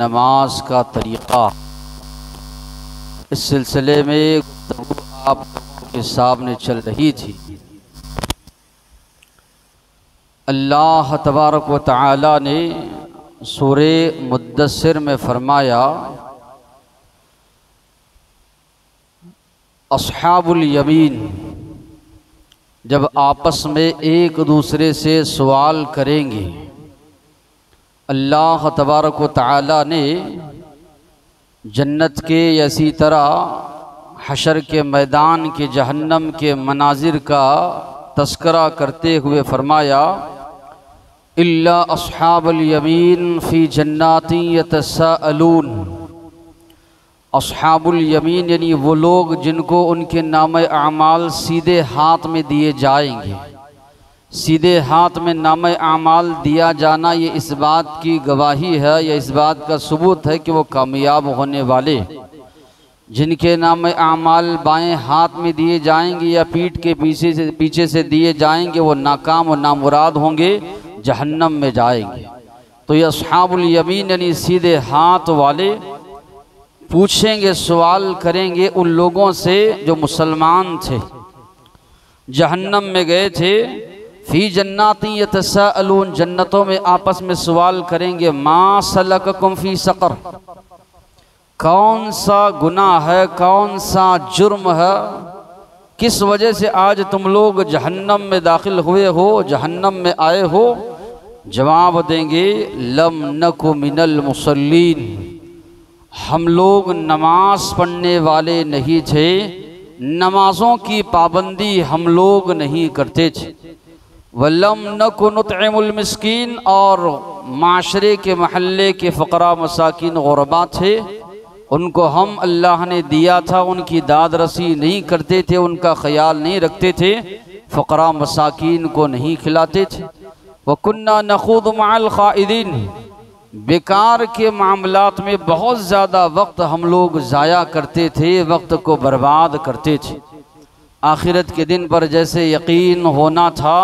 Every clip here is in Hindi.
नमाज का तरीक़ा, इस सिलसिले में आप के सामने चल रही थी। अल्लाह तबारक व तआला ने सूरे मुद्दस्सिर में फरमाया, अस्हाबुल यमीन जब आपस में एक दूसरे से सवाल करेंगे, अल्लाह तबारक व तआला ने जन्नत के इसी तरह हशर के मैदान के जहन्नम के मनाजिर का तस्करा करते हुए फरमाया, इल्ला अस्हाबुल यमीन फ़ी जन्नातिन यतसाअलून। अस्हाबुल यमीन यानी वो लोग जिनको उनके नामे आमाल सीधे हाथ में दिए जाएंगे। सीधे हाथ में नामे आमाल दिया जाना ये इस बात की गवाही है या इस बात का सबूत है कि वो कामयाब होने वाले। जिनके नामे आमाल बाएं हाथ में दिए जाएंगे या पीठ के पीछे से दिए जाएंगे, वो नाकाम और नामुराद होंगे, जहन्नम में जाएंगे। तो ये अस्हाबुल यमीन यानी सीधे हाथ वाले पूछेंगे, सवाल करेंगे उन लोगों से जो मुसलमान थे, जहन्नम में गए थे। फ़ी जन्नातिन यतसाअलून, जन्नतों में आपस में सवाल करेंगे, मा सलककुम फ़ी सक़र, कौन सा गुनाह है, कौन सा जुर्म है, किस वजह से आज तुम लोग जहन्नम में दाखिल हुए हो, जहन्नम में आए हो। जवाब देंगे, लम नकु मिनल मुसल्लीन, हम लोग नमाज पढ़ने वाले नहीं थे, नमाज़ों की पाबंदी हम लोग नहीं करते थे। वलम नकु नुतइमुल मिस्कीन, और माशरे के महल्ले के फ़क़रा मसाकिन ग़ुरबा थे, उनको हम अल्लाह ने दिया था, उनकी दाद रसी नहीं करते थे, उनका ख्याल नहीं रखते थे, फ़क़रा मसाकिन को नहीं खिलाते थे। वकुन्ना नख़ूदु मअल ख़ाइदीन, बेकार के मामलात में बहुत ज़्यादा वक्त हम लोग ज़ाया करते थे, वक्त को बर्बाद करते थे। आखिरत के दिन पर जैसे यकीन होना था,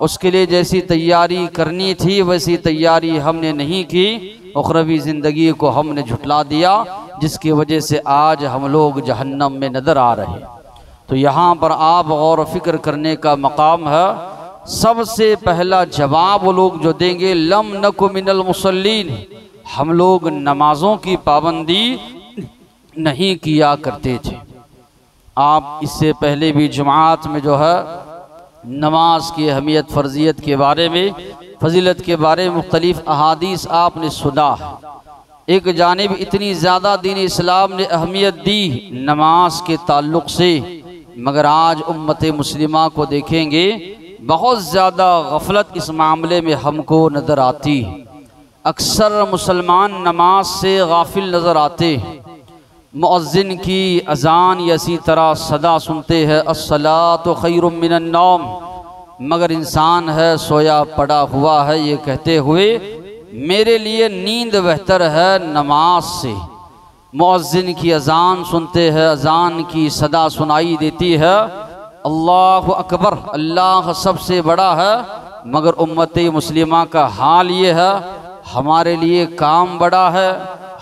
उसके लिए जैसी तैयारी करनी थी, वैसी तैयारी हमने नहीं की, उखरवी ज़िंदगी को हमने झुटला दिया, जिसकी वजह से आज हम लोग जहन्नम में नज़र आ रहे। तो यहाँ पर आप गौर फ़िक्र करने का मकाम है। सबसे पहला जवाब वो लोग जो देंगे, लम नकु मिनल मुसल्लीन, हम लोग नमाज़ों की पाबंदी नहीं किया करते थे। आप इससे पहले भी जुमात में जो है नमाज की अहमियत, फ़र्जियत के बारे में, फजीलत के बारे में मुख्तलिफ अहादीस आपने सुना है। एक जानिब इतनी ज़्यादा दीन इस्लाम ने अहमियत दी नमाज के ताल्लुक़ से, मगर आज उम्मत मुस्लिमा को देखेंगे बहुत ज़्यादा गफलत इस मामले में हमको नज़र आती। अक्सर मुसलमान नमाज से गाफिल नज़र आते। मुअज्जिन की अज़ान या इसी तरह सदा सुनते हैं, अस्सलातु खैरुम मिनन नौम, मगर इंसान है सोया पड़ा हुआ है ये कहते हुए मेरे लिए नींद बेहतर है नमाज से। मुअज्जिन की अज़ान सुनते हैं, अज़ान की सदा सुनाई देती है, अल्लाहु अकबर, अल्लाह सबसे बड़ा है, मगर उम्मत मुस्लिमा का हाल ये है, हमारे लिए काम बड़ा है,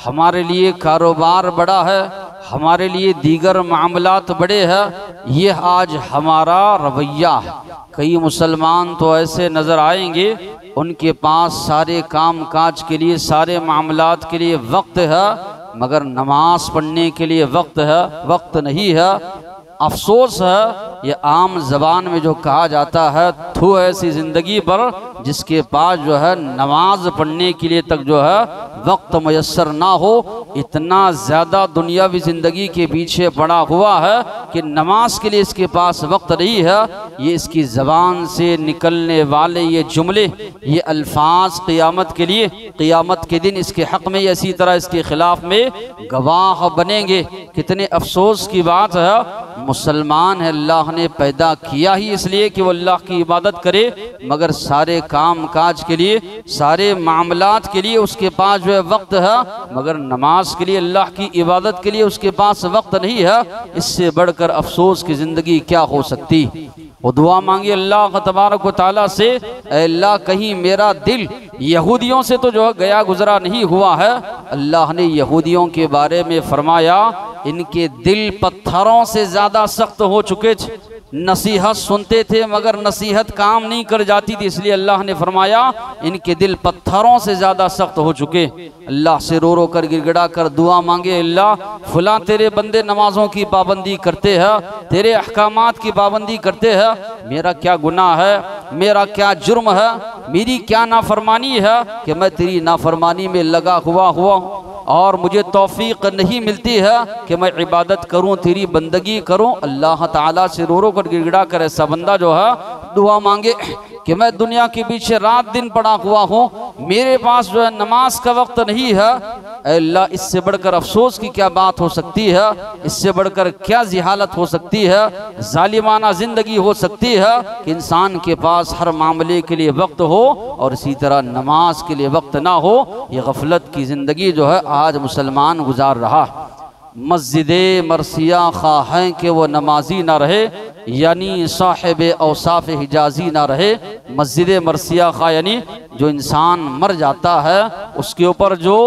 हमारे लिए कारोबार बड़ा है, हमारे लिए दीगर मामलात बड़े हैं, ये आज हमारा रवैया है। कई मुसलमान तो ऐसे नज़र आएंगे, उनके पास सारे काम काज के लिए, सारे मामलात के लिए वक्त है, मगर नमाज पढ़ने के लिए वक्त है, वक्त नहीं है। अफसोस है, ये आम ज़बान में जो कहा जाता है, थू ऐसी ज़िंदगी पर जिसके पास जो है नमाज पढ़ने के लिए तक जो है वक्त मयस्सर ना हो। इतना ज़्यादा दुनियावी ज़िंदगी के पीछे पड़ा हुआ है कि नमाज के लिए इसके पास वक्त नहीं है। ये इसकी ज़बान से निकलने वाले ये जुमले, ये अल्फाज क़ियामत के लिए, क़ियामत के दिन इसके हक़ में, इसी तरह इसके ख़िलाफ़ में गवाह बनेंगे। कितने अफसोस की बात है, मुसलमान है, अल्लाह ने पैदा किया ही इसलिए कि वो अल्लाह की इबादत करे, मगर सारे काम काज के लिए, सारे मामलात के लिए उसके पास जो है वक्त है, मगर नमाज के लिए, अल्लाह की इबादत के लिए उसके पास वक्त नहीं है। इससे बढ़कर अफसोस की ज़िंदगी क्या हो सकती। वो दुआ मांगी अल्लाह तबारक व तआला से, अल्लाह कहीं मेरा दिल यहूदियों से तो जो है गया गुजरा नहीं हुआ है। अल्लाह ने यहूदियों के बारे में फरमाया इनके दिल पत्थरों से ज़्यादा सख्त हो चुके थे, नसीहत सुनते थे मगर नसीहत काम नहीं कर जाती थी, इसलिए अल्लाह ने फरमाया इनके दिल पत्थरों से ज़्यादा सख्त हो चुके। अल्लाह से रो रो कर गिड़गिड़ा कर दुआ मांगे, अल्लाह फुला तेरे बंदे नमाजों की पाबंदी करते हैं, तेरे अहकामात की पाबंदी करते हैं, मेरा क्या गुनाह है, मेरा क्या जुर्म है, मेरी क्या नाफरमानी है कि मैं तेरी नाफरमानी में लगा हुआ और मुझे तौफीक नहीं मिलती है कि मैं इबादत करूं, तेरी बंदगी करूं। अल्लाह ताला से रो रो कर गिड़गिड़ा कर ऐसा बंदा जो है दुआ मांगे कि मैं दुनिया के पीछे रात दिन पड़ा हुआ हूँ, मेरे पास जो है नमाज का वक्त नहीं है। अल्लाह इससे बढ़कर अफसोस की क्या बात हो सकती है, इससे बढ़कर क्या जिहालत हो सकती है, जालिमाना ज़िंदगी हो सकती है कि इंसान के पास हर मामले के लिए वक्त हो और इसी तरह नमाज के लिए वक्त ना हो। ये गफलत की ज़िंदगी जो है आज मुसलमान गुजार रहा। मस्जिद मरसिया खा हैं कि वो नमाजी ना रहे, यानी साहिब औसाफ हिजाजी ना रहे। मस्जिद मरसिया खा यानी जो इंसान मर जाता है उसके ऊपर जो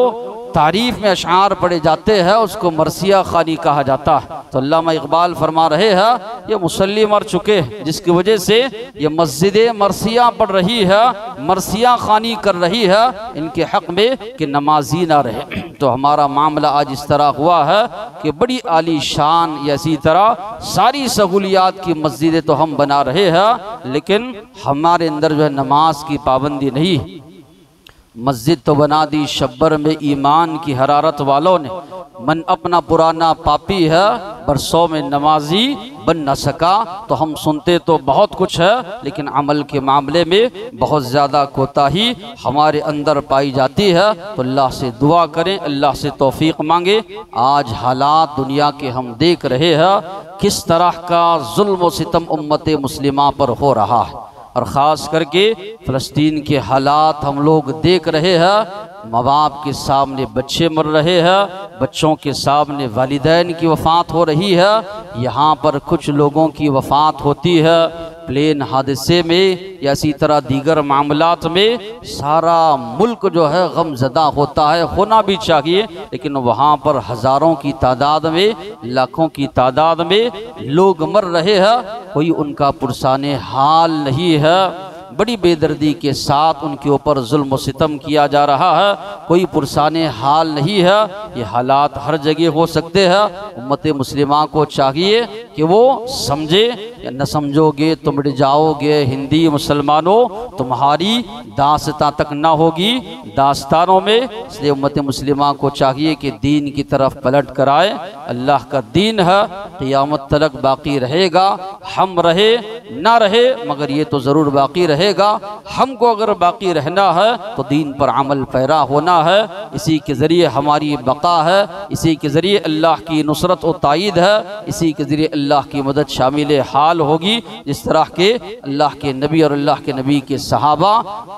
तारीफ में अशार पढ़े जाते हैं उसको मरसिया खानी कहा जाता है। तो अल्लामा इकबाल फरमा रहे हैं ये मुसल्ली मर चुके हैं जिसकी वजह से ये मस्जिद मरसिया पढ़ रही है, मरसिया खानी कर रही है इनके हक में कि नमाजी ना रहे। तो हमारा मामला आज इस तरह हुआ है कि बड़ी आलीशान या इसी तरह सारी सहूलियात की मस्जिदें तो हम बना रहे हैं लेकिन हमारे अंदर जो है नमाज की पाबंदी नहीं। मस्जिद तो बना दी शब्बर में ईमान की हरारत वालों ने, मन अपना पुराना पापी है बरसों में नमाजी बन न सका। तो हम सुनते तो बहुत कुछ है लेकिन अमल के मामले में बहुत ज़्यादा कोताही हमारे अंदर पाई जाती है। तो अल्लाह से दुआ करें, अल्लाह से तौफीक मांगे। आज हालात दुनिया के हम देख रहे हैं किस तरह का जुल्म व सितम उम्मत मुस्लिमा पर हो रहा है और ख़ास करके फ़लस्तीन के हालात हम लोग देख रहे हैं। माँ बाप के सामने बच्चे मर रहे हैं, बच्चों के सामने वालिदैन की वफ़ात हो रही है। यहाँ पर कुछ लोगों की वफ़ात होती है प्लेन हादसे में या इसी तरह दीगर मामलात में, सारा मुल्क जो है गमज़दा होता है, होना भी चाहिए। लेकिन वहाँ पर हज़ारों की तादाद में, लाखों की तादाद में लोग मर रहे हैं, कोई उनका पुरसाने हाल नहीं है। बड़ी बेदर्दी के साथ उनके ऊपर जुल्म सितम किया जा रहा है, कोई पुरसाने हाल नहीं है। ये हालात हर जगह हो सकते हैं। उम्मत मुस्लिमा को चाहिए कि वो समझे, या न समझोगे तो मिट जाओगे हिंदी मुसलमानों, तुम्हारी दास्तां तक ना होगी दास्तानों में। इसलिए उम्मत मुस्लिमा को चाहिए कि दीन की तरफ पलट कर आए। अल्लाह का दीन है, क़यामत तक बाकी रहेगा। हम रहे ना रहे मगर ये तो ज़रूर बाकी रहेगा। हमको अगर बाकी रहना है तो दीन पर अमल पैरा होना है। इसी के ज़रिए हमारी बका है, इसी के ज़रिए अल्लाह की नुसरत और तायीद है, इसी के ज़रिए अल्लाह की मदद शामिल हाल होगी। जिस तरह के अल्लाह के नबी और अल्लाह के नबी के सहाबा,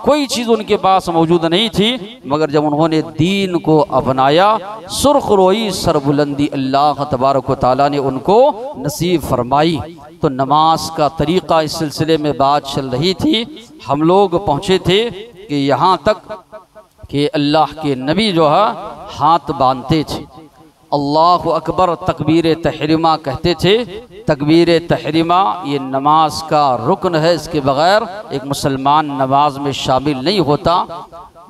कोई चीज़ उनके पास मौजूद नहीं थी मगर जब उन्होंने दीन को अपनाया, सुर्ख रोई सरबुलंदी अल्लाह तबारक व तआला ने उनको नसीब फरमाई। तो नमाज का तरीक़ा इस सिलसिले में बात चल रही थी। हम लोग पहुँचे थे कि यहाँ तक कि अल्लाह के नबी जो है हाथ बांधते थे, अल्लाह अकबर तकबीर तहरीमा कहते थे। तकबीर तहरीमा ये नमाज का रुकन है, इसके बग़ैर एक मुसलमान नमाज में शामिल नहीं होता।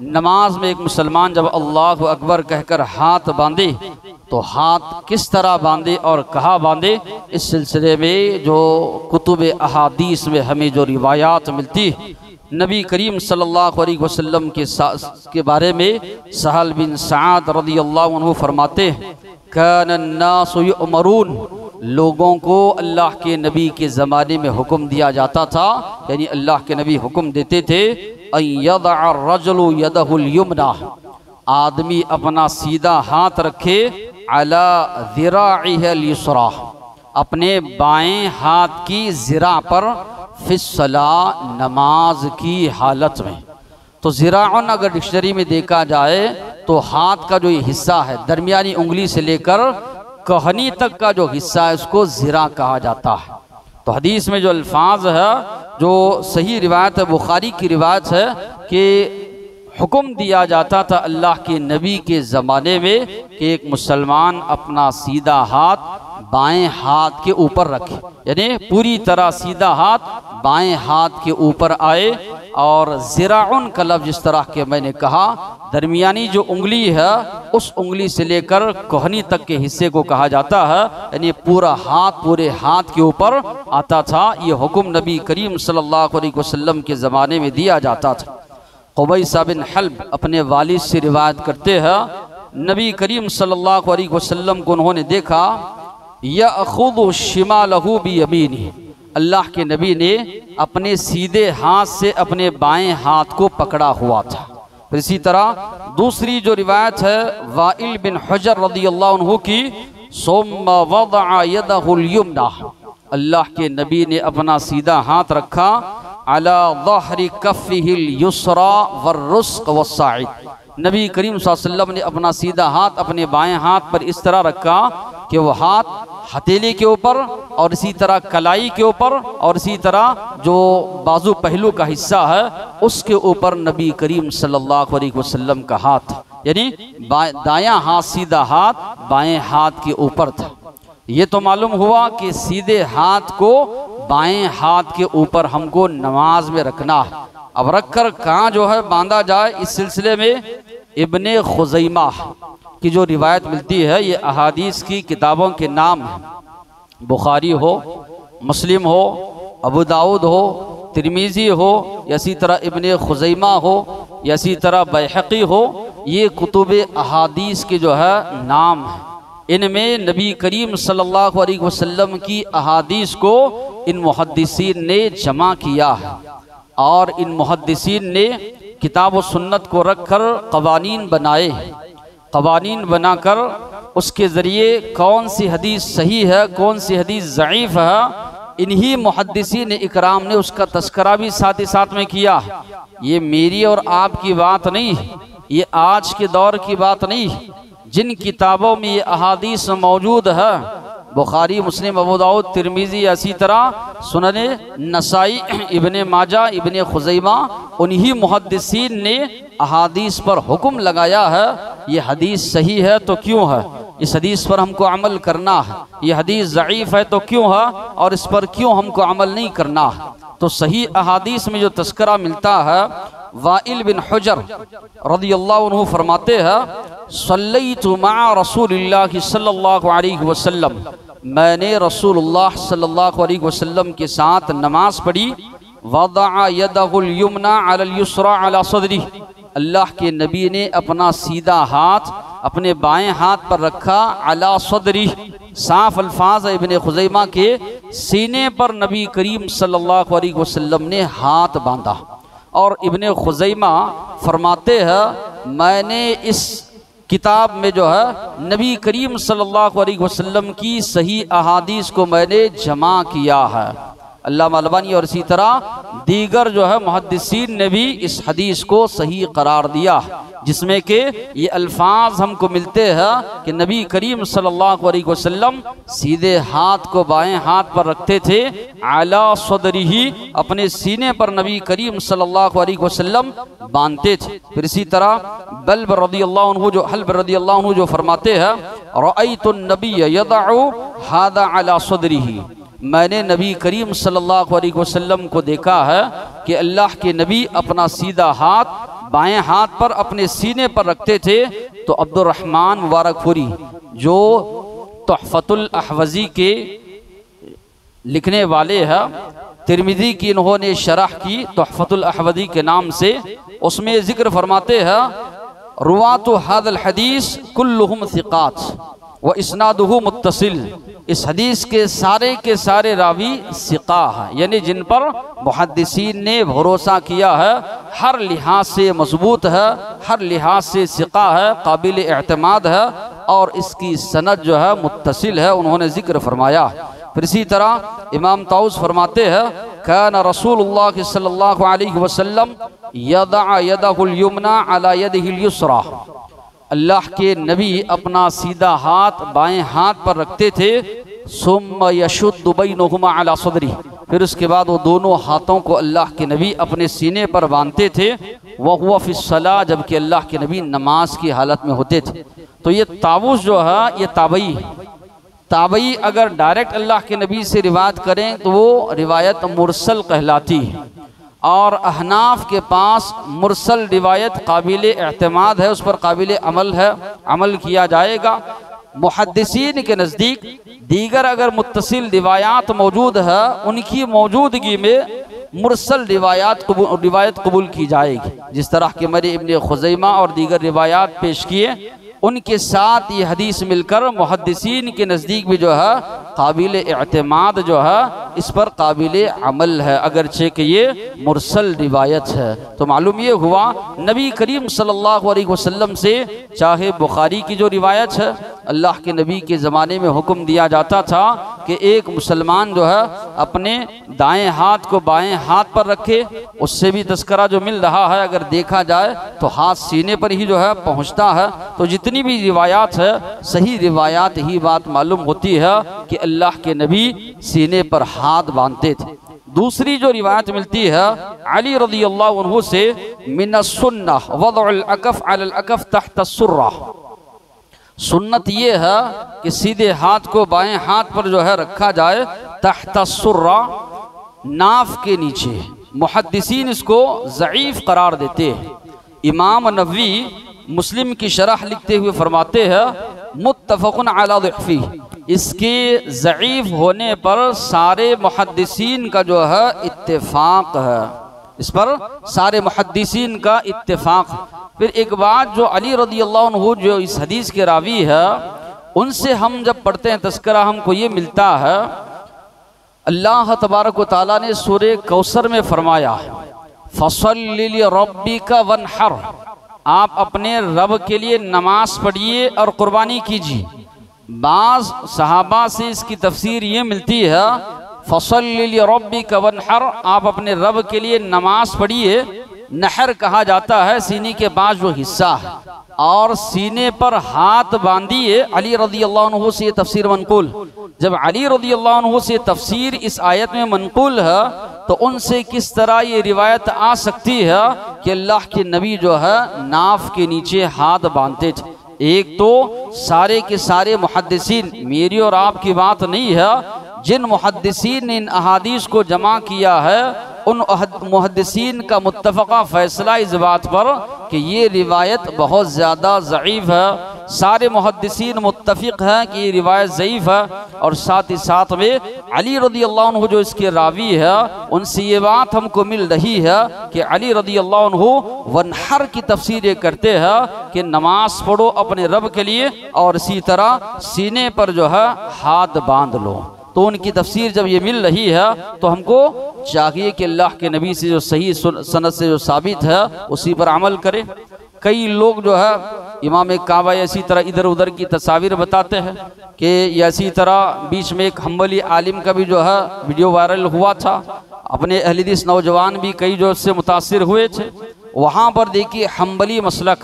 नमाज में एक मुसलमान जब अल्लाह अकबर कहकर हाथ बांधे तो हाथ किस तरह बांधे और कहाँ बांधे, इस सिलसिले में जो कुतुब अहादीस में हमें जो रिवायात मिलती, नबी करीम सल्लल्लाहु अलैहि वसल्लम के बारे में सहल बिन सआद रज़ियल्लाहु अन्हु फरमाते हैं, कानन्नासु युअमरून, लोगों को अल्लाह के नबी के ज़माने में हुक्म दिया जाता था, यानी अल्लाह के नबी हुक्म देते थे, अयदअ अर्रजुलु यदहुल युमना, आदमी अपना सीधा हाथ रखे, अला ज़िराइहिल युसरा, अपने बाएं हाथ की ज़िरा पर, फिस्सला, नमाज की हालत में। तो ज़िराउन अगर डिक्शनरी में देखा जाए तो हाथ का जो ये हिस्सा है, दरमियानी उंगली से लेकर कहनी तक का जो हिस्सा है उसको ज़िरा कहा जाता है। तो हदीस में जो अल्फाज है, जो सही रिवायत है, बुखारी की रिवायत है कि हुक्म दिया जाता था अल्लाह के नबी के ज़माने में कि एक मुसलमान अपना सीधा हाथ बाएं हाथ के ऊपर रखे, यानी पूरी तरह सीधा हाथ बाएं हाथ के ऊपर आए। और ज़िराउन का लफ्ज़ जिस तरह के मैंने कहा, दरमियानी जो उंगली है उस उंगली से लेकर कोहनी तक के हिस्से को कहा जाता है, यानी पूरा हाथ पूरे हाथ के ऊपर आता था। ये हुक्म नबी करीम सल्लल्लाहु अलैहि वसल्लम के ज़माने में दिया जाता था। क़ुबैसा बिन हल्ब अपने वालिद से रिवायत करते हैं, नबी करीम सल्लल्लाहु अलैहि वसल्लम को उन्होंने देखा, यअख़ुज़ु शिमालहु बियमीनिही, अल्लाह के नबी ने अपने सीधे हाथ से अपने बाएं हाथ को पकड़ा हुआ था। फिर इसी तरह दूसरी जो रिवायत है वाइल बिन हुजर रज़ियल्लाहु अन्हु की, सुम्मा वदअ यदहुल युमना, अल्लाह के नबी ने अपना सीधा हाथ रखा, अला ज़हरी कफ़िहिल युसरा वर्रुस्क़ वस्साइद, नबी करीम सल्लल्लाहु अलैहि वसल्लम ने अपना सीधा हाथ अपने बाएं हाथ पर इस तरह रखा कि वह हाथ हथेली के ऊपर और इसी तरह कलाई के ऊपर और इसी तरह जो बाजू पहलू का हिस्सा है उसके ऊपर नबी करीम सल्लल्लाहु अलैहि वसल्लम का हाथ, यानी दायां हाथ सीधा हाथ बाएं हाथ के ऊपर था। ये तो मालूम हुआ कि सीधे हाथ को बाएं हाथ के ऊपर हमको नमाज में रखना है। अब रखकर कहाँ जो है बांधा जाए, इस सिलसिले में इब्ने खुज़ैमा की जो रिवायत मिलती है, ये अहादीस की किताबों के नाम हैं, बुखारी हो, मुस्लिम हो, अबू दाऊद हो, तिरमिज़ी हो, या इसी तरह इब्ने खुज़ैमा हो, या इसी तरह बैहक़ी हो, ये कुतुब अहादीस के जो है नाम हैं। इनमें नबी करीम सल्लल्लाहु अलैहि वसल्लम की अहादीस को इन मुहद्दिसीन ने जमा किया है और इन मुहद्दिसीन ने किताब व सुन्नत को रखकर कवानीन बनाए। कवानीन बनाकर उसके ज़रिए कौन सी हदीस सही है, कौन सी हदीस ज़ईफ़ है, इन्हीं मुहद्दिसीन इकराम ने उसका तस्करा भी साथ ही साथ में किया। ये मेरी और आपकी बात नहीं, ये आज के दौर की बात नहीं। जिन किताबों में ये अहादीस मौजूद है, बुखारी, मुस्लिम, अबू दाऊद, तिरमिज़ी, इसी तरह सुनने नसाई, इब्ने माजा, इब्ने खुज़ैमा, उन्हीं मुहद्दिसीन ने अहादीस पर हुक्म लगाया है। ये हदीस सही है तो क्यों है, इस हदीस पर हमको अमल करना है। ये हदीस ज़ईफ़ है तो क्यों है और इस पर क्यों हमको अमल नहीं करना है। तो सही अहादीस में जो तस्करा मिलता है, वाइल बिन हुजर रज़ियल्लाहु अन्हु फरमाते हैं, सल्लैतु मअ रसूलिल्लाहि सल्लल्लाहु अलैहि वसल्लम, मैंने रसूलुल्लाह सल्लल्लाहु अलैहि वसल्लम के साथ नमाज पढ़ी। वदअ यदहुल युमना अलल युसरा अला सदरी, अल्लाह के नबी ने अपना सीधा हाथ अपने बाएं हाथ पर रखा, अला सदरी, साफ अल्फाज इब्ने खुज़ैमा के सीने पर नबी करीम सल्लल्लाहु अलैहि वसल्लम ने हाथ बांधा। और इब्ने खुज़ैमा फरमाते हैं, मैंने इस किताब में जो है नबी करीम सल्लल्लाहु अलैहि वसल्लम की सही अहादीस को मैंने जमा किया है। अल्लामा अलबानी और इसी तरह दीगर जो है मुहद्दिसीन ने भी इस हदीस को सही करार दिया, जिसमें कि ये अल्फाज हमको मिलते हैं कि नबी करीम सल्लल्लाहु अलैहि वसल्लम सीधे हाथ को बाएं हाथ पर रखते थे, आला सदरिही, अपने सीने पर नबी करीम सल्लल्लाहु अलैहि वसल्लम बांधते थे। फिर इसी तरह बल्ब रज़ियल्लाहु अन्हु जो हल्ब रज़ियल्लाहु अन्हु जो फरमाते हैं, रअयतुन नबिय्य यदअु हादा अला सदरिही, मैंने नबी करीम सल्लल्लाहु अलैहि वसल्लम को देखा है कि अल्लाह के नबी अपना सीधा हाथ बाएं हाथ पर अपने सीने पर रखते थे। तो अब्दुर्रहमान मुबारकपुरी जो तुहफ़तुल अहवज़ी के लिखने वाले हैं, तिरमिज़ी की इन्होंने शरह की तुहफ़तुल अहवज़ी के नाम से, उसमें ज़िक्र फरमाते हैं, रुवातु हादल हदीस कुल्लुहुम सिक़ात व इस्नादुहु मुत्तसिल, इस हदीस के सारे रावी सिक़ा हैं, यानी जिन पर मुहद्दिसीन ने भरोसा किया है, हर लिहाज से मजबूत है, हर लिहाज से सिक़ा है, काबिल एतमाद है और इसकी सनद जो है मुत्तसिल है, उन्होंने ज़िक्र फरमाया। फिर इसी तरह इमाम ताऊस फरमाते हैं, कान रसूलुल्लाह सल्लल्लाहु अलैहि वसल्लम यदअ यदहुल युमना अला यदिहिल युसरा, अल्लाह के नबी अपना सीधा हाथ बाएं हाथ पर रखते थे। सुम्मा यशुद्दु बैनहुमा अला सदरी, फिर उसके बाद वो दोनों हाथों को अल्लाह के नबी अपने सीने पर बांधते थे। वह हुआ फिस्सला, जबकि अल्लाह के नबी नमाज की हालत में होते थे। तो ये तावुस जो है ये ताबई है। ताबई अगर डायरेक्ट अल्लाह के नबी से रिवायत करें तो वो रिवायत मुरसल कहलाती है, और अहनाफ के पास मुरसल रिवायत काबिल एतमाद है, उस पर काबिल अमल है, अमल किया जाएगा। मुहद्दिसीन के नज़दीक दीगर अगर मुत्तसिल रिवायात मौजूद है, उनकी मौजूदगी में मुरसल रिवायत कबूल की जाएगी। जिस तरह के मेरे इब्न खुज़ैमा और दीगर रिवायात पेश किए, उनके साथ ये हदीस मिलकर मुहद्दिसीन के नज़दीक भी जो है काबिल एतमाद जो है इस पर काबिल अमल है, अगरचे कि ये मुरसल रिवायत है। तो मालूम ये हुआ नबी करीम सल्लल्लाहु अलैहि वसल्लम से, चाहे बुखारी की जो रिवायत है, अल्लाह के नबी के ज़माने में हुक्म दिया जाता था कि एक मुसलमान जो है अपने दाएं हाथ को बाएं हाथ पर रखे। उससे भी तस्करा जो मिल रहा है, अगर देखा जाए तो हाथ सीने पर ही जो है पहुंचता है। तो जितनी भी रिवायात है, सही रिवायात ही बात मालूम होती है कि अल्लाह के नबी सीने पर हाथ बांधते थे। दूसरी जो रिवायत मिलती है अली रज़ियल्लाहु अन्हु से, मिनस सुन्नह वदउल अकफ अलल अकफ तहत अस्सुर्रा, सुन्नत ये है कि सीधे हाथ को बाएं हाथ पर जो है रखा जाए, तहत अस्सुर्रा, नाफ के नीचे। मुहद्दिसीन इसको ज़ईफ़ करार देते हैं। इमाम नबवी मुस्लिम की शरह लिखते हुए फरमाते हैं, मुत्तफ़क़ुन अला ज़िफ़ी, इसके ज़ईफ़ होने पर सारे मुहद्दिसीन का जो है इत्तेफाक है, इस पर सारे मुहद्दिसीन का इत्तेफाक। फिर एक बात, जो अली रज़ियल्लाहु अन्हु जो इस हदीस के रावी है, उनसे हम जब पढ़ते हैं तस्करा, हमको ये मिलता है, अल्लाह तबारक व तआला ने सूरे कौसर में फरमाया, फसल्लि लिरब्बिका वन्हर, आप अपने रब के लिए नमाज पढ़िए और कुर्बानी कीजिए। बाज़ सहाबा से इसकी तफसीर ये मिलती है, फसल्लि लिरब्बिका वन्हर, आप अपने रब के लिए नमाज पढ़िए। नहर कहा जाता है सीने के बाद जो हिस्सा है, और सीने पर हाथ बांधिए। अली रज़ियल्लाहु अन्हु से ये तफसीर मनकूल, जब अली रज़ियल्लाहु अन्हु से तफसीर इस आयत में मनकूल है, तो उनसे किस तरह ये रिवायत आ सकती है कि अल्लाह के नबी जो है नाफ के नीचे हाथ बांधते थे। एक तो सारे के सारे मुहद्दिसीन, मेरी और आपकी बात नहीं है, जिन मुहद्दिसीन ने इन अहादीस को जमा किया है, उन मुहद्दिसीन का मुत्तफ़क़ा फ़ैसला इस बात पर कि ये रिवायत बहुत ज़्यादा ज़ईफ़ है। सारे मुहद्दिसीन मुत्तफ़िक़ हैं कि ये रिवायत ज़ईफ़ है, और साथ ही साथ में अली रज़ियल्लाहु अन्हु जो इसके रावी है, उनसे ये बात हमको मिल रही है कि अली रज़ियल्लाहु अन्हु वन्हर की तफसीर ये करते हैं कि नमाज पढ़ो अपने रब के लिए, और इसी तरह सीने पर जो है हाथ बांध लो। तो उनकी तफसीर जब ये मिल रही है, तो हमको चाहिए कि अल्लाह के नबी से जो सही सनद से जो साबित है उसी पर अमल करें। कई लोग जो है इमाम काबा ऐसी तरह इधर उधर की तस्वीर बताते हैं कि ऐसी तरह बीच में एक हम्बली आलिम का भी जो है वीडियो वायरल हुआ था। अपने अहले हदीस नौजवान भी कई जो उससे मुतासिर हुए थे। वहाँ पर देखिए हम्बली मसलक,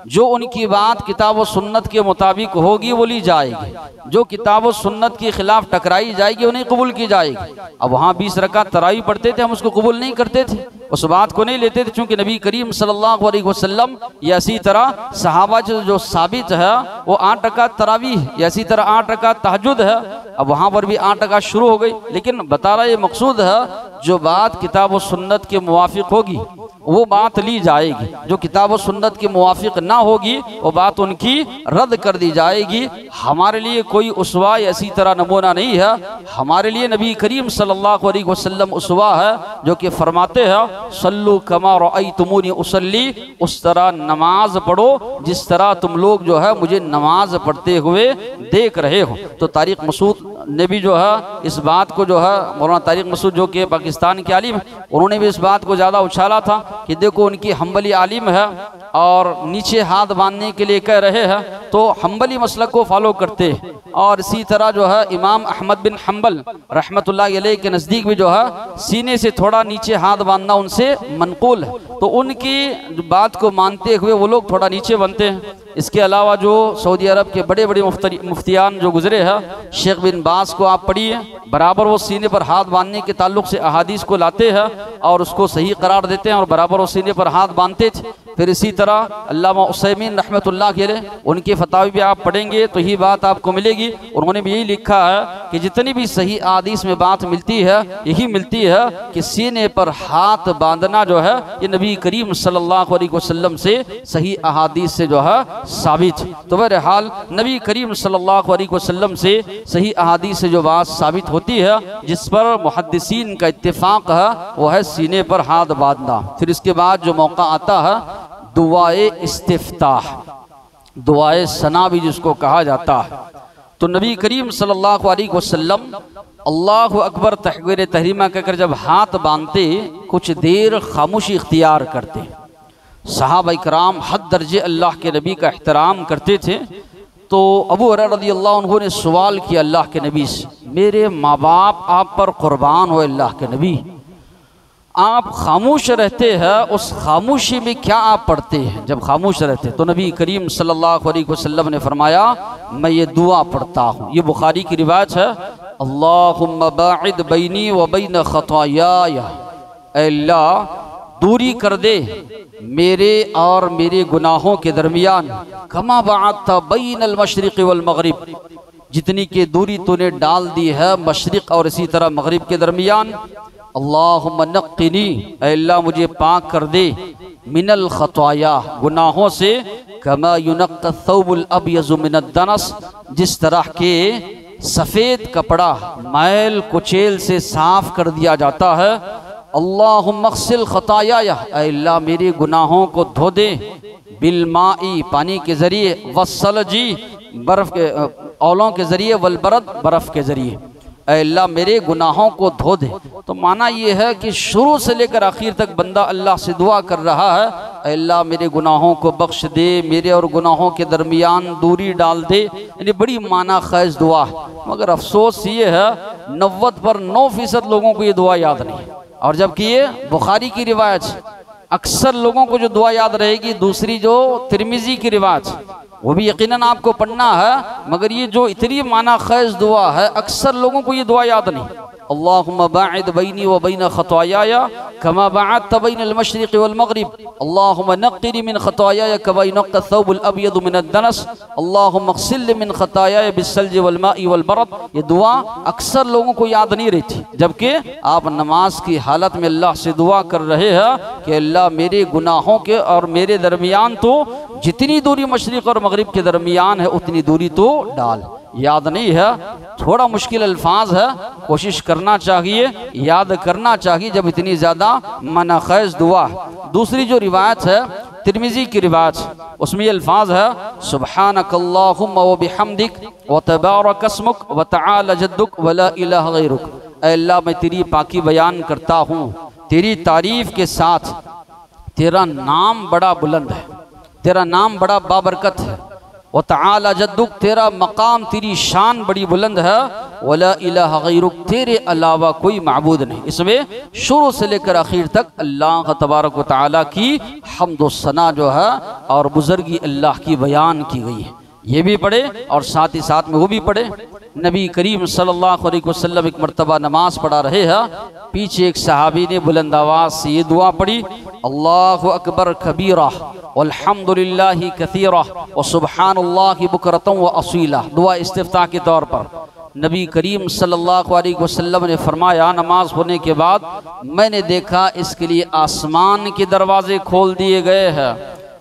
जो उनकी बात किताब व सुन्नत के मुताबिक होगी वो ली जाएगी, जो किताब व सुन्नत के खिलाफ टकराई जाएगी उन्हें कबूल की जाएगी। अब वहाँ 20 रकात तरावी पढ़ते थे, हम उसको कबूल नहीं करते थे, उस बात को नहीं लेते थे, चूँकि नबी करीम सल्लल्लाहु अलैहि वसल्लम या इसी तरह सहाबा जो साबित है वो 8 रकात तरावी है, या इसी तरह 8 रकात तहज्जुद है। अब वहाँ पर भी 8 रकात शुरू हो गई, लेकिन बता रहा ये मकसूद है, जो बात किताब व सुन्नत के मुवाफिक होगी वो बात ली जाएगी, जो किताब व सुन्नत के मुवाफिक ना होगी वो बात उनकी रद्द कर दी जाएगी। हमारे लिए कोई उसवा इसी तरह नमूना नहीं है, हमारे लिए नबी करीम सल्लल्लाहु अलैहि वसल्लम उसवा है, जो कि फरमाते हैं सल्लु कमा रअयतुमूनी उसल्ली, उस तरह नमाज पढ़ो जिस तरह तुम लोग जो है मुझे नमाज पढ़ते हुए देख रहे हो। तो तारिक मसूद ने भी जो है इस बात को जो है, मौलाना तारिक मसूद जो कि पाकिस्तान के आलिम, उन्होंने भी इस बात को ज़्यादा उछाला था कि देखो उनकी हम्बली आलिम है और नीचे हाथ बांधने के लिए कह रहे हैं, तो हम्बली मसलक को फॉलो करते हैं। और इसी तरह जो है इमाम अहमद बिन हम्बल रहमतुल्लाह अलैह के नज़दीक भी जो है सीने से थोड़ा नीचे हाथ बांधना उनसे मनकूल है, तो उनकी बात को मानते हुए वो लोग थोड़ा नीचे बनते हैं। इसके अलावा जो सऊदी अरब के बड़े बड़े मुफ्तियान जो गुजरे हैं, शेख बिन बास को आप पढ़िए, बराबर वो सीने पर हाथ बांधने के ताल्लुक से अहादीस को लाते हैं और उसको सही करार देते हैं और बराबर वो सीने पर हाथ बांधते थे। फिर इसी तरह अल्लामा उसैमीन रहमतुल्लाह अलैह उनके फतावी भी आप पढ़ेंगे तो यही बात आपको मिलेगी। उन्होंने भी यही लिखा है कि जितनी भी सही अहादीस में बात मिलती है यही मिलती है कि सीने पर हाथ बांधना जो है ये नबी करीम सल्लल्लाहु अलैहि वसल्लम से सही अहादीस से जो है साबित। तो बहरहाल नबी करीम सल्लल्लाहु अलैहि वसल्लम से सही अहादीस से जो बात साबित होती है जिस पर मुहद्दिसीन का इत्तेफाक है वो है सीने पर हाथ बांधना। फिर इसके बाद जो मौका आता है दुआए इस्तिफ्ताह, दुआए सना भी जिसको कहा जाता है, तो नबी करीम सल्लल्लाहु अलैहि वसल्लम अल्लाहु अकबर तकबीर तहरीमा कहकर जब हाथ बांधते कुछ देर खामोशी इख्तियार करते। सहाबा इकराम हद दर्जे अल्लाह के नबी का एहतराम करते थे। तो अबू हुरैरा रज़ियल्लाहु अन्हु ने सवाल किया अल्लाह के नबी से, मेरे माँ बाप आप पर कुर्बान हो अल्लाह के नबी, आप खामोश रहते हैं, उस खामोशी में क्या आप पढ़ते हैं जब खामोश रहते? तो नबी करीम सल्लल्लाहु अलैहि वसल्लम ने फरमाया मैं ये दुआ पढ़ता हूँ। ये बुखारी की रिवायत है, अल्लाहुम्मा बाइद बैनी व बैन खतायाया, अल्लाह दूरी कर दे मेरे और मेरे गुनाहों के दरमियान, कमा बअदता बैनल मशरिक़ वल मग़रिब, जितनी की दूरी तूने डाल दी है मशरिक़ और इसी तरह मग़रिब के दरमियान। अल्लाहुम्मा नक़्क़िनी, अल्लाह मुझे पाक कर दे, मिनल खताया, गुनाहों से, कमा युनक़्क़ा थौबुल अब्यज़ु मिनद दनस, जिस तरह के सफ़ेद कपड़ा मैल कुचेल से साफ कर दिया जाता है। अल्लाहुम्मा ग़सिल खताया, अल्लाह मेरे गुनाहों को धो दे, बिलमाई पानी के ज़रिए, वस्सलजी बर्फ़ के औलों के ज़रिए, वलबरद बर्फ़ के ज़रिए, अल्लाह मेरे गुनाहों को धो दे। तो माना ये है कि शुरू से लेकर आखिर तक बंदा अल्लाह से दुआ कर रहा है, अल्लाह मेरे गुनाहों को बख्श दे, मेरे और गुनाहों के दरमियान दूरी डाल दे। यानी बड़ी माना खैज़ दुआ है, मगर अफसोस ये है 90 पर 9% लोगों को ये दुआ याद नहीं। और जबकि ये बुखारी की रिवायत, अक्सर लोगों को जो दुआ याद रहेगी दूसरी जो तिरमिज़ी की रिवायत, वो भी यकीनन आपको पढ़ना है, मगर ये जो इतनी माना खैज़ दुआ है अक्सर लोगों को ये दुआ याद नहीं। अल्लाहुम्मा बाइद बैनी व बैन खतायाया कमा बअदता बैनल मशरिक़ वल मग़रिब, अल्लाहुम्मा नक़्क़िनी मिन खतायाया कमा युनक़्क़ा थौबुल अब्यज़ु मिनद दनस, अल्लाहुम्मा ग़सिलनी मिन खतायाया बिस्सल्जि वल माई वल बरद। ये दुआ अक्सर लोगों को याद नहीं रहती, जबकि आप नमाज की हालत में अल्लाह से दुआ कर रहे हैं कि अल्लाह मेरे गुनाहों के और मेरे दरमियान तो जितनी दूरी मशरिक़ और मग़रिब के दरमियान है उतनी दूरी तो डाल। याद नहीं है, थोड़ा मुश्किल अल्फाज है, कोशिश करना चाहिए, याद करना चाहिए जब इतनी ज़्यादा माना खैज़ दुआ। दूसरी जो रिवायत है तिरमिज़ी की रिवायत, उसमें ये अल्फाज है, सुब्हानकल्लाहुम्मा व बिहम्दिक व तबारक अस्मुक व तआला जद्दुक व ला इलाहा गैरुक, अल्लाह मैं तेरी पाकी बयान करता हूँ, तेरी तारीफ़ के साथ, तेरा नाम बड़ा बुलंद है, तेरा नाम बड़ा बाबरकत है, व तआला जद्दुक, तेरा मकाम तेरी शान बड़ी बुलंद है, वला इलाहा गैरुक, तेरे अलावा कोई माबूद नहीं। इसमें शुरू से लेकर आखिर तक अल्लाह तबारक व तआला की हम्द व सना जो है और बुजुर्गी अल्लाह की बयान की गई है। ये भी पढ़े और साथ ही साथ में वो भी पढ़े। नबी करीम सल्लल्लाहु अलैहि वसल्लम एक मरतबा नमाज पढ़ा रहे हैं, पीछे एक सहाबी ने बुलंद आवाज़ से ये दुआ पढ़ी, अल्लाहु अकबर कबीरा वल्हम्दुलिल्लाहि कसीरा व सुब्हानल्लाहि बुकरतन व असीला। दुआ इस्तिफ्ताह के तौर पर नबी करीम सल्लल्लाहु अलैहि वसल्लम ने फरमाया, नमाज होने के बाद मैंने देखा इसके लिए आसमान के दरवाजे खोल दिए गए हैं।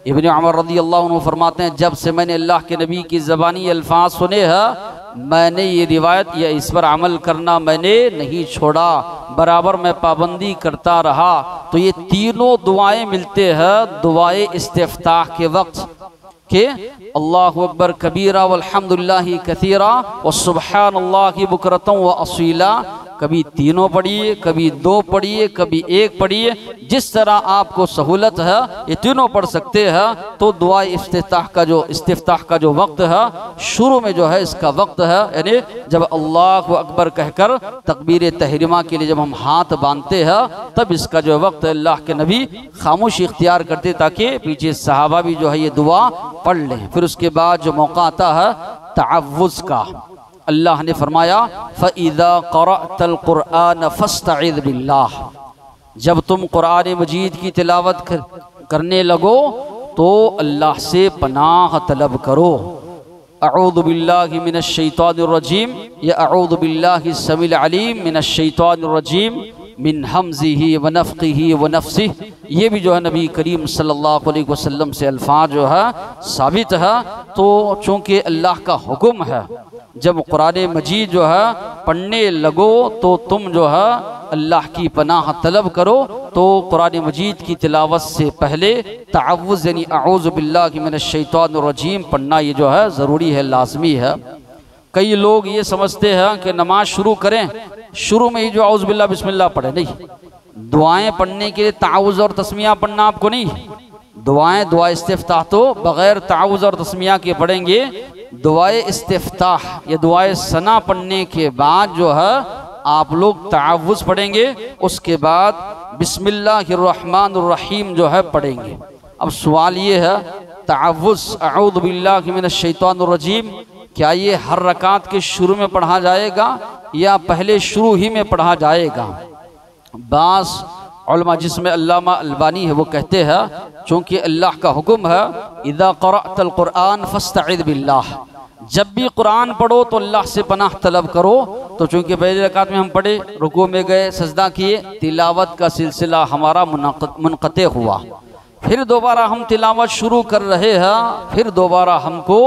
इब्न उमर रज़ियल्लाहु अन्हु फरमाते हैं, जब से मैंने अल्लाह के नबी की ज़बानी अल्फाज सुने हैं मैंने ये रिवायत या इस पर अमल करना मैंने नहीं छोड़ा, बराबर मैं पाबंदी करता रहा। तो ये तीनों दुआएं मिलते हैं दुआए इस्तिफ्ताह के वक्त के, अल्लाहु अकबर कबीरा वल्हम्दुलिल्लाहि कसीरा व सुब्हानल्लाहि बुकरतन व असीला, कभी तीनों पढ़िए, कभी दो पढ़िए, कभी एक पढ़िए, जिस तरह आपको सहूलत है ये तीनों पढ़ सकते हैं। तो दुआ इफ्तिताह का जो वक्त है, शुरू में जो है इसका वक्त है, यानी जब अल्लाह अकबर कहकर तकबीर तहरीमा के लिए जब हम हाथ बांधते हैं तब इसका जो वक्त अल्लाह के नबी खामोशी इख्तियार करते ताकि पीछे सहाबा भी जो है ये दुआ पढ़ लें। फिर उसके बाद जो मौका आता है तअव्वुज़ का, अल्लाह ने फरमाया फ़इज़ा क़रअतल क़ुरआन फ़स्तइज़ बिल्लाह, जब तुम कुरान मजीद की तिलावत करने लगो तो अल्लाह से पनाह तलब करो। अऊज़ु बिल्लाहि मिनश शैतानिर रजीम या अऊज़ु बिल्लाहि समील अलीम मिनश शैतानिर रजीम मिन हमज़िही व नफ़्ख़िही व नफ़्सिही। ये भी जो है नबी करीम सल्लल्लाहु अलैहि वसल्लम से अल्फाज जो है साबित है। तो चूँकि अल्लाह का हुक्म है, जब कुरान मजीद जो है पढ़ने लगो तो तुम जो है अल्लाह की पनाह तलब करो। तो कुरान मजीद की तिलावत से पहले तअव्वुज़ यानी अऊज़ु बिल्लाहि मिनश शैतानिर रजीम पढ़ना ये जो है ज़रूरी है, लाजमी है। कई लोग ये समझते हैं कि नमाज शुरू करें, शुरू में ही जो औज़ु बिल्लाह बिस्मिल्लाह पढ़े, नहीं। दुआएं पढ़ने के लिए तअव्वुज़ और तस्मिया पढ़ना आपको नहीं। दुआ इस्तिफ्ताह तो बग़ैर तअव्वुज़ और तस्मिया के पढ़ेंगे। दुआए इस्तिफ्ताह या दुआए सना पढ़ने के बाद जो है आप लोग तअव्वुज़ पढ़ेंगे, उसके बाद बिस्मिल्लाहिर्रहमानिर्रहीम जो है पढ़ेंगे। अब सवाल ये है, तअव्वुज़ अऊज़ु बिल्लाहि मिनश शैतानिर रजीम क्या ये हर रकात के शुरू में पढ़ा जाएगा या पहले शुरू ही में पढ़ा जाएगा? बास उलमा जिसमें अल्लामा अलबानी है वो कहते हैं चूँकि अल्लाह का हुक्म है इज़ा क़रअतल क़ुरआन फ़स्तइज़ बिल्लाह, जब भी कुरान पढ़ो तो अल्लाह से पनाह तलब करो। तो चूँकि पहली रकात में हम पढ़े, रुकू में गए, सजदा किए, तिलावत का सिलसिला हमारा मुनक़ते हुआ, फिर दोबारा हम तिलावत शुरू कर रहे हैं, फिर दोबारा हमको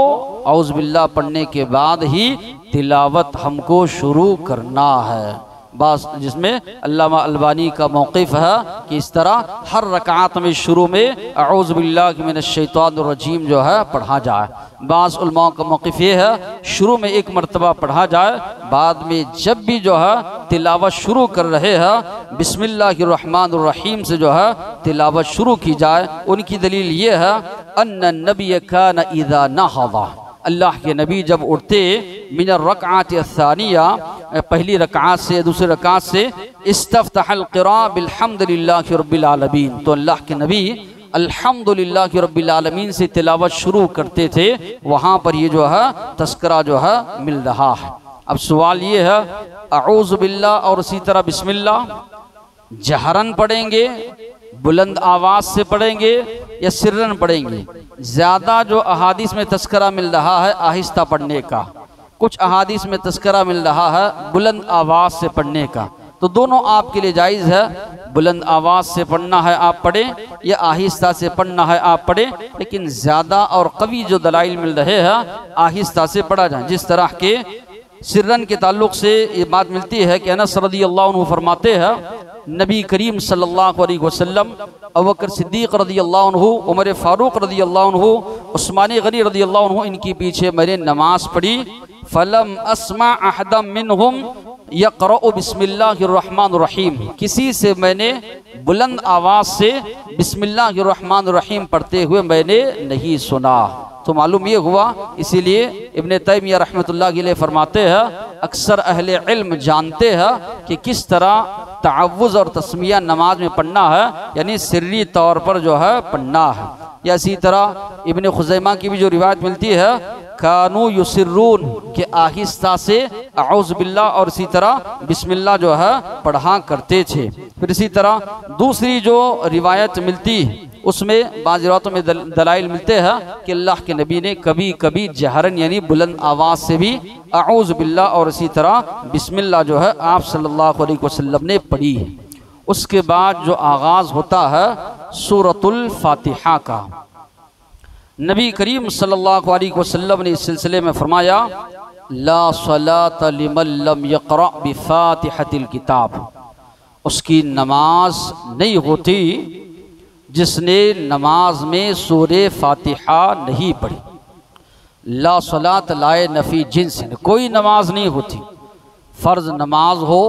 औज़ु बिल्लाह पढ़ने के बाद ही तिलावत हमको शुरू करना है। बस जिसमें अल्लामा अलबानी का मौक़िफ़ है कि इस तरह हर रकात में शुरू में अऊज़ु बिल्लाहि मिनश शैतानिर रजीम जो है पढ़ा जाए। बाज़ उलमा का मौक़िफ़ ये है शुरू में एक मरतबा पढ़ा जाए, बाद में जब भी जो है तिलावत शुरू कर रहे हैं बिस्मिल्लाहिर्रहमानिर्रहीम से जो है तिलावत शुरू की जाए। उनकी दलील ये है अन्न नबी कान इज़ा नहज़ा, अल्लाह के नबी जब उठते मिनर रकात सानिया, पहली रकात से दूसरी रकात से, इस्तफ्तहल क़िराअ बिल्हम्दुलिल्लाहि रब्बिल आलमीन, तो अल्लाह के नबी अल्हम्दुलिल्लाहि रब्बिल आलमीन से तिलावत शुरू करते थे। वहाँ पर ये जो है तस्करा जो है मिल रहा है। अब सवाल ये है अऊज़ु बिल्लाह और इसी तरह बिस्मिल्लाह जहरन पढ़ेंगे, बुलंद आवाज़ से पढ़ेंगे या सिर्रन पढ़ेंगे? ज़्यादा जो अहादीस में तस्करा मिल रहा है आहिस्ता पढ़ने का, कुछ अहादीस में तस्करा मिल रहा है बुलंद आवाज़ से पढ़ने का। तो दोनों आपके लिए जायज़ है, बुलंद आवाज़ से पढ़ना है आप पढ़ें या आहिस्ता से पढ़ना है आप पढ़ें, लेकिन ज़्यादा और कवी जो दलाइल मिल रहे हैं आहिस्ता से पढ़ा जाए। जिस तरह के सिर्रन के ताल्लुक़ से ये बात मिलती है कि अनस रज़ियल्लाहु अन्हु फरमाते हैं नबी करीम सल्लल्लाहु अलैहि वसल्लम, अबू बकर सिद्दीक़ रज़ियल्लाहु अन्हु, उमर फ़ारूक़ रज़ियल्लाहु अन्हु, उस्मान गनी रज़ियल्लाहु अन्हु, इनके पीछे मैंने नमाज़ पढ़ी। फ़लम अस्मा अहदम मिनहुम यक़रअु बिस्मिल्लाहिर्रहमानिर्रहीम, किसी से मैंने बुलंद आवाज़ से बिस्मिल्लाहिर्रहमानिर्रहीम पढ़ते हुए मैंने नहीं सुना। तो मालूम ये हुआ, इसीलिए इब्न तैमिया रहमतुल्लाह अलैह फरमाते हैं अक्सर अहले इल्म जानते हैं कि किस तरह तअव्वुज़ और तस्मिया नमाज में पढ़ना है, यानी सिर्री तौर पर जो है पढ़ना है। या इसी तरह इब्न खुज़ैमा की भी जो रिवायत मिलती है कानू युसिर्रून के आहिस्ता से अऊज़ु बिल्लाह और इसी तरह बिस्मिल्लाह जो है पढ़ा करते थे। फिर इसी तरह दूसरी जो रिवायत मिलती उसमें बाज़ रिवायतों में दलाइल मिलते हैं कि अल्लाह के नबी ने कभी कभी जहरन यानी बुलंद आवाज़ से भी अऊज़ु बिल्लाह और इसी तरह बिस्मिल्लाह जो है आप सल्लल्लाहु अलैहि वसल्लम ने पढ़ी है। उसके बाद जो आगाज़ होता है सूरतुल फातिहा का, नबी करीम सल्लल्लाहु अलैहि वसल्लम ने इस सिलसिले में फरमाया ला सलात लिमन लम यक़रा बिफ़ातिहतिल किताब, उसकी नमाज नहीं होती जिसने नमाज में सूरे फातिहा नहीं पढ़ी। ला सलात लाए नफ़ी जिन्स, कोई नमाज नहीं होती, फ़र्ज़ नमाज हो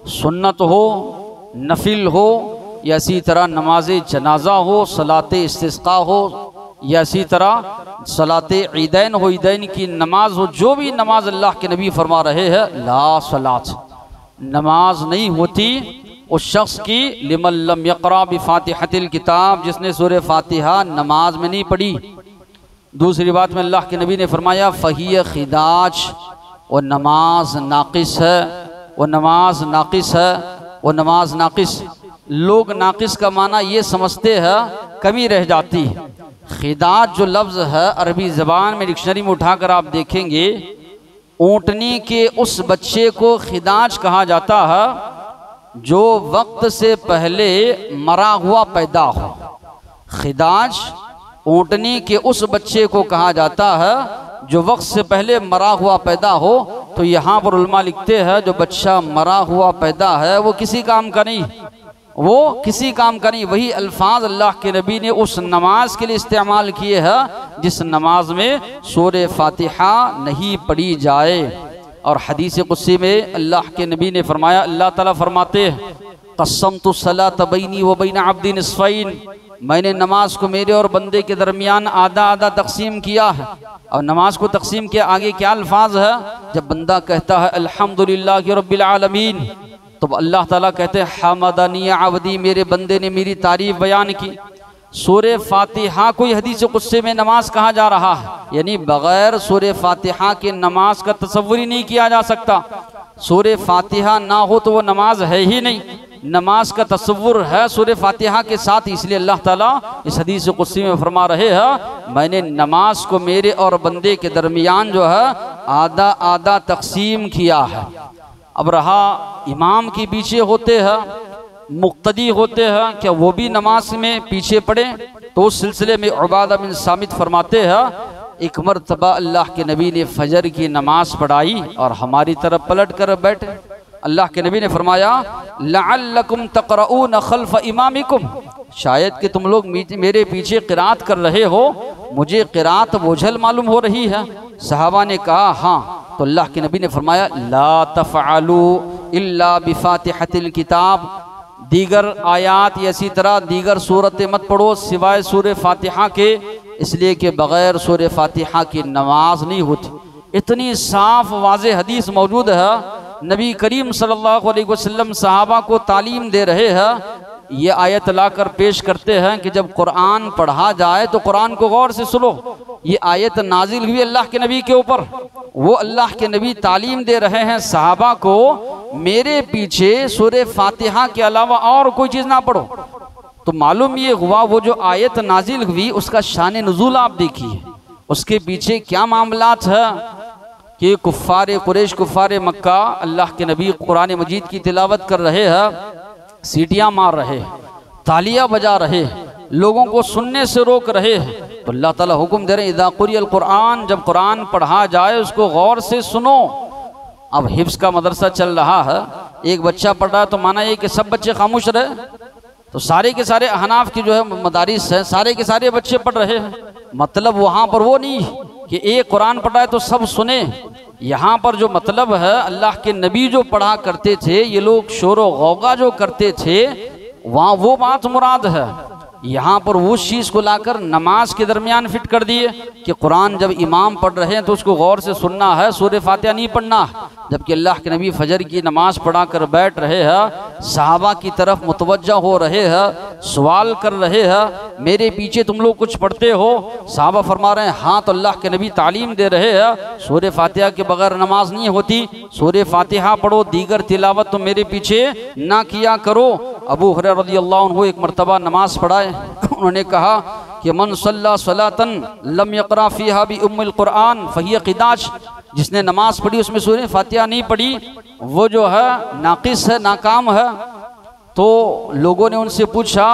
सुन्नत हो, नफिल हो, या इसी तरह नमाज जनाजा हो, सलात इस्तिस्का हो, या इसी तरह सलात ईदैन हो, ईदैन की नमाज हो, जो भी नमाज अल्लाह के नबी फरमा रहे हैं, ला सलात, नमाज नहीं होती उस शख्स की लिमन लम यक़रा बिफ़ातिहतिल किताब, जिसने सूरह फातिहा नमाज में नहीं पढ़ी। दूसरी बात में अल्लाह के नबी ने फरमाया फ़हिय खिदाज, वो नमाज नाकिस है, वो नमाज नाकिस है, वो नमाज नाकिस। लोग नाकिस का माना ये समझते हैं कमी रह जाती है। खिदाज जो लफ्ज़ है अरबी ज़बान में डिक्शनरी में उठाकर आप देखेंगे, ऊँटनी के उस बच्चे को खिदाज कहा जाता है जो वक्त से पहले मरा हुआ पैदा हो। खिदाज ऊँटनी के उस बच्चे को कहा जाता है जो वक्त से पहले मरा हुआ पैदा हो। तो यहाँ पर उलमा लिखते हैं जो बच्चा मरा हुआ पैदा है वो किसी काम का नहीं, वो किसी काम का नहीं। वही अल्फाज अल्लाह के नबी ने उस नमाज के लिए इस्तेमाल किए हैं जिस नमाज में सूरह फातिहा नहीं पढ़ी जाए। और हदीस कुस्सी में अल्लाह के नबी ने फरमाया, अल्लाह ताला फरमाते हैं क़स्समतु सलात बैनी व बैन अब्दी निस्फ़ैन, मैंने नमाज को मेरे और बंदे के दरमियान आधा आधा तकसीम किया है। और नमाज को तकसीम के आगे क्या अल्फाज है? जब बंदा कहता है अल्हम्दुलिल्लाहि रब्बिल आलमीन, तो अल्लाह ताला कहते हैं हमदनी अब्दी, मेरे बंदे ने मेरी तारीफ बयान की। सूरह फातिहा कोई हदीस कुस्से में नमाज कहा जा रहा है, यानी बगैर सूरह फातिहा के नमाज का तसव्वुर ही नहीं किया जा सकता। सूरह फातिहा ना हो तो वो नमाज है ही नहीं। नमाज का तसव्वुर है सूरह फातिहा के साथ, इसलिए अल्लाह ताला इस हदीस कुस्सी में फरमा रहे हैं मैंने नमाज को मेरे और बंदे के दरमियान जो है आधा आधा तकसीम किया है। अब रहा इमाम के पीछे होते हैं, मुक्तदी होते हैं, क्या वो भी नमाज में पीछे पड़े? तो उस सिलसिले में उबादा बिन सामित फरमाते हैं एक मरतबा अल्लाह के नबी ने फजर की नमाज पढ़ाई और हमारी तरफ पलट कर बैठे। अल्लाह के नबी ने फरमाया लअल्लकुम तक़रऊन खल्फ इमामिकुम, शायद कि तुम लोग मेरे पीछे क़िरात कर रहे हो, मुझे क़िरात बोझल मालूम हो रही है। सहाबा ने कहा हाँ। तो अल्लाह के नबी ने फरमाया ला तफ़अलू इल्ला बिफ़ातिहतिल किताब, दीगर आयात या इसी तरह दीगर सूरतें मत पढ़ो सिवाय सूरह फातिहा के, इसलिए कि बग़ैर सूरह फातिहा की नमाज नहीं होती। इतनी साफ वाज़ेह हदीस मौजूद है, नबी करीम सल्लल्लाहु अलैहि वसल्लम सहाबा को तालीम दे रहे हैं। ये आयत लाकर पेश करते हैं कि जब कुरान पढ़ा जाए तो कुरान को गौर से सुनो। ये आयत नाजिल हुई अल्लाह के नबी के ऊपर, वो अल्लाह के नबी तालीम दे रहे हैं सहाबा को मेरे पीछे सूरह फातिहा के अलावा और कोई चीज़ ना पढ़ो। तो मालूम ये हुआ वो जो आयत नाजिल हुई उसका शान नुज़ूल आप देखिए, उसके पीछे क्या मामलात है कि कुफ़ार कुरैश कुफ़ार मक्का अल्लाह के नबी कुरान मजीद की तिलावत कर रहे हैं, सीटियाँ मार रहे, तालियाँ बजा रहे, लोगों को सुनने से रोक रहे हैं। तो अल्लाह ताला हुक्म दे रहे इज़ा क़ुरिअल क़ुरआन, जब कुरान पढ़ा जाए उसको गौर से सुनो। अब हिफ्ज़ का मदरसा चल रहा है, एक बच्चा पढ़ रहा है तो माना ये कि सब बच्चे खामोश रहे? तो सारे के सारे अहनाफ की जो है मदारिस है सारे के सारे बच्चे पढ़ रहे हैं। मतलब वहाँ पर वो नहीं कि एक कुरान पढ़ा है तो सब सुने। यहाँ पर जो मतलब है अल्लाह के नबी जो पढ़ा करते थे, ये लोग शोर व गौगा जो करते थे, वहाँ वो बात मुराद है। यहाँ पर उस चीज़ को लाकर नमाज के दरमियान फिट कर दिए कि कुरान जब इमाम पढ़ रहे हैं तो उसको गौर से सुनना है, सूरह फातिहा नहीं पढ़ना। जबकि अल्लाह के नबी फजर की नमाज पढ़ा कर बैठ रहे हैं, सहाबा की तरफ मुतवज्जा हो रहे हैं, सवाल कर रहे हैं मेरे पीछे तुम लोग कुछ पढ़ते हो? सहाबा फरमा रहे हैं हाँ। तो अल्लाह के नबी तालीम दे रहे हैं सूरह फातिहा के बगैर नमाज नहीं होती, सूरह फातिहा पढ़ो, दीगर तिलावत तो मेरे पीछे ना किया करो। अबू हुरैरा रज़ियल्लाहु अन्हु एक मरतबा नमाज पढ़ाए, उन्होंने कहा कि मन सल्ला सलातन लम यक़रा फ़ीहा बि उम्मिल क़ुरआन फ़हिय क़िदाज, जिसने नमाज पढ़ी उसमें सूरह फातिहा नहीं पढ़ी वो जो है नाक़िस है, नाकाम है। तो लोगों ने उनसे पूछा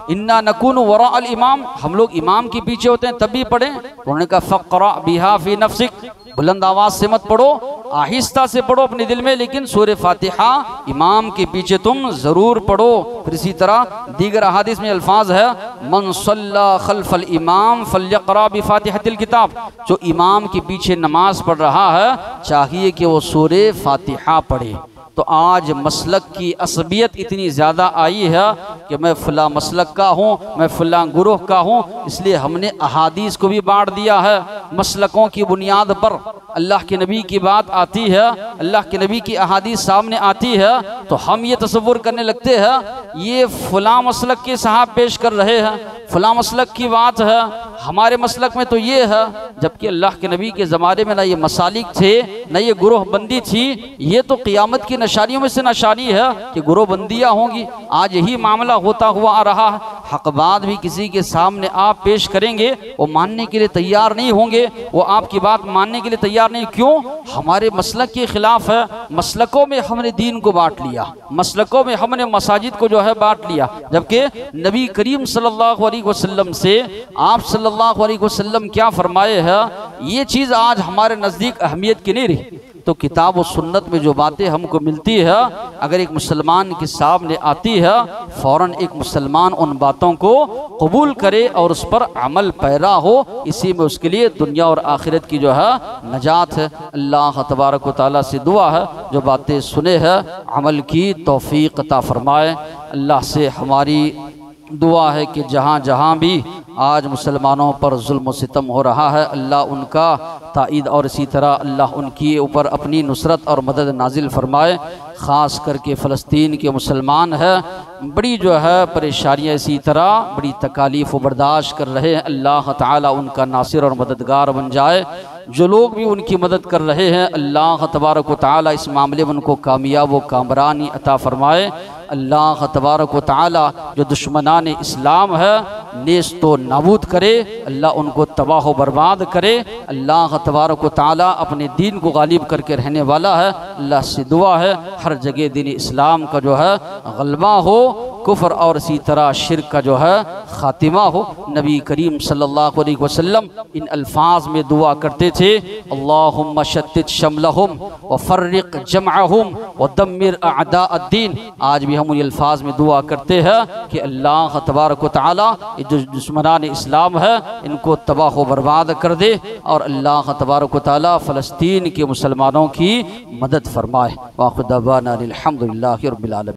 इन्ना नकूनु वरा अल इमाम, हम लोग इमाम के पीछे होते हैं तब भी पढ़ें? उन्होंने कहा फ़क़रा बिहा फ़ी नफ़्सिक, बुलंद आवाज़ से मत पढ़ो, आहिस्ता से पढ़ो अपने दिल में, लेकिन सूरह फातिहा इमाम के पीछे तुम ज़रूर पढ़ो। फिर इसी तरह दीगर अहादीस में अल्फाज है मन सल्ला खल्फल इमाम फल्यक़रा बिफ़ातिहतिल किताब, जो इमाम के पीछे नमाज पढ़ रहा है चाहिए कि वो सूरह फातिहा पढ़े। तो आज मसलक की असबियत इतनी ज़्यादा आई है कि मैं फ़लाँ मसलक का हूँ, मैं फ़लाँ गुरूह का हूँ, इसलिए हमने अहादीस को भी बांट दिया है। मसलकों की बुनियाद पर अल्लाह के नबी की बात आती है, अल्लाह के नबी की अहादीस सामने आती है, तो हम ये तसव्वुर करने लगते हैं ये फ़लाँ मसलक के साहब पेश कर रहे हैं, फ़लाँ मसलक की बात है, हमारे मसलक में तो ये है। जबकि अल्लाह के नबी के ज़माने में ना ये मसालिक थे, ना ये गुरूह बंदी थी। ये तो क़ियामत की निशानियों में से निशानी है कि गुरूह बंदियाँ होंगी। आज यही मामला होता हुआ आ रहा है। हक़ बात भी किसी के सामने आप पेश करेंगे, वो मानने के लिए तैयार नहीं होंगे, वो आपकी बात मानने के लिए तैयार नहीं। क्यों? हमारे मसलक के ख़िलाफ़ है। मसलकों में हमने दीन को बांट लिया, मसलकों में हमने मसाजिद को जो है बांट लिया। जबकि नबी करीम सल्लल्लाहु अलैहि वसल्लम से आप सल्लल्लाहु अलैहि वसल्लम क्या फरमाए हैं, ये चीज़ आज हमारे नज़दीक अहमियत की नहीं रही। तो किताब और सुन्नत में जो बातें हमको मिलती है, अगर एक मुसलमान के सामने आती है, फ़ौरन एक मुसलमान उन बातों को कबूल करे और उस पर अमल पैरा हो। इसी में उसके लिए दुनिया और आखिरत की जो है नजात है। अल्लाह तबारक व तआला से दुआ है जो बातें सुने हैं अमल की तौफीक अता फरमाए। अल्लाह से हमारी दुआ है कि जहाँ जहाँ भी आज मुसलमानों पर जुल्म सितम हो रहा है, अल्लाह उनका ताईद और इसी तरह अल्लाह उनकी ऊपर अपनी नुसरत और मदद नाजिल फरमाए। ख़ास करके फ़लस्तीन के मुसलमान है, बड़ी जो है परेशानियाँ इसी तरह बड़ी तकालीफ़ बर्दाश्त कर रहे हैं। अल्लाह ताला उनका नासिर और मददगार बन जाए। जो लोग भी उनकी मदद कर रहे हैं, अल्लाह तबारक व तआला इस मामले में उनको कामयाब व कामरानी अता फ़रमाए। अल्लाह तबारक व तआला जो दुश्मनान इस्लाम है नेस्तो नाबूद करे, अल्लाह उनको तबाह बर्बाद करे। अल्लाह तबारक व तआला अपने दीन को गालिब करके रहने वाला है। अल्लाह से दुआ है हर जगह दीन इस्लाम का जो है गलबा हो, कुफ्र और इसी तरह शिर्क का जो है ख़ातिमा हो। नबी करीम सल्लल्लाहु अलैहि वसल्लम इन अल्फाज में दुआ करते थे, अल्लाहुम्मा शत्तित शमलहुम व फर्रिक जमअहुम व दम्मिर अअदाअद्दीन। आज भी हम उन अल्फाज में दुआ करते हैं कि अल्लाह तबारक व तआला जो दुश्मनान इस्लाम है इनको तबाह व बर्बाद कर दे और अल्लाह तबारक व तआला फ़लस्तीन के मुसलमानों की मदद फरमाए। वाखिर दअवाना अनिल हम्दुलिल्लाहि रब्बिल आलमीन।